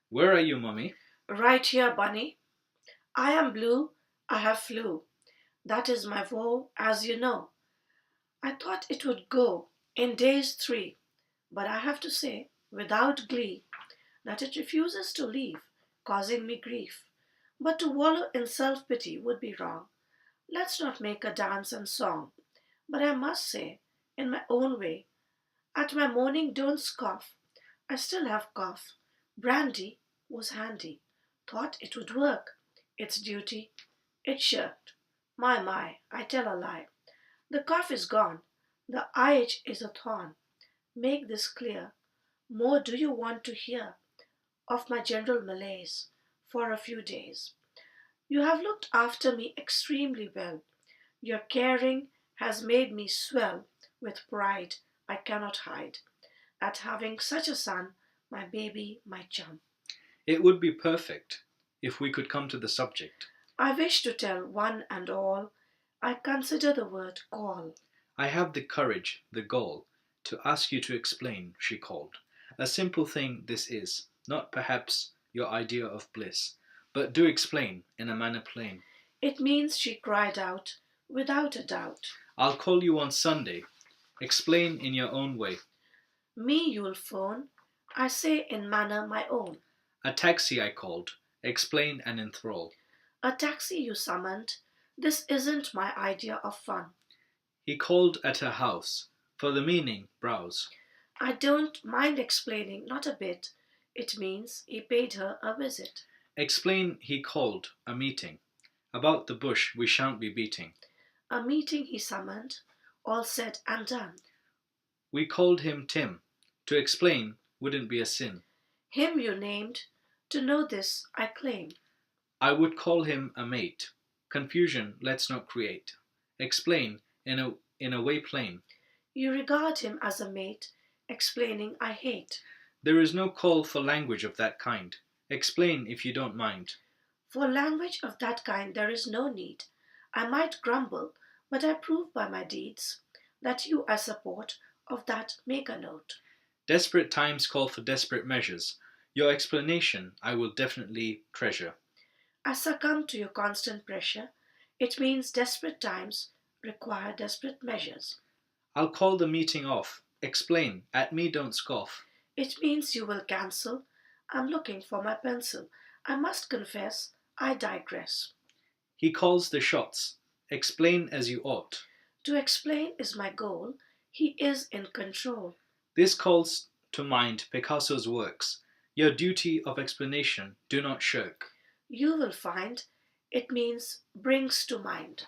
Where are you, mummy? Right here, bunny. I am blue, I have flu. That is my woe, as you know. I thought it would go in days 3, but I have to say, without glee, that it refuses to leave, causing me grief. But to wallow in self pity would be wrong. Let's not make a dance and song. But I must say, in my own way, at my morning don't scoff. I still have cough. Brandy was handy. Thought it would work. It's duty. It shirked. My, I tell a lie. The cough is gone. The IH is a thorn. Make this clear. More do you want to hear of my general malaise for a few days? You have looked after me extremely well. Your caring has made me swell with pride I cannot hide at having such a son, my baby, my chum. It would be perfect if we could come to the subject. I wish to tell one and all, I consider the word call. I have the courage, the gall, to ask you to explain, she called. A simple thing this is, not perhaps your idea of bliss, but do explain in a manner plain. It means, she cried out, without a doubt. I'll call you on Sunday. Explain in your own way. Me you'll phone, I say in manner my own. A taxi I called. Explain and enthrall. A taxi you summoned, this isn't my idea of fun. He called at her house. For the meaning, browse. I don't mind explaining, not a bit. It means he paid her a visit. Explain he called a meeting. About the bush we shan't be beating. A meeting he summoned, all said and done. We called him Tim. To explain wouldn't be a sin. Him you named, to know this I claim. I would call him a mate. Confusion let's not create. Explain in a way plain. You regard him as a mate, explaining I hate. There is no call for language of that kind. Explain if you don't mind. For language of that kind there is no need. I might grumble, but I prove by my deeds that you I support, of that make a note. Desperate times call for desperate measures. Your explanation I will definitely treasure. I succumb to your constant pressure. It means desperate times require desperate measures. I'll call the meeting off. Explain, at me don't scoff. It means you will cancel. I'm looking for my pencil. I must confess, I digress. He calls the shots. Explain as you ought. To explain is my goal. He is in control. This calls to mind Picasso's works. Your duty of explanation do not shirk. You will find it means brings to mind.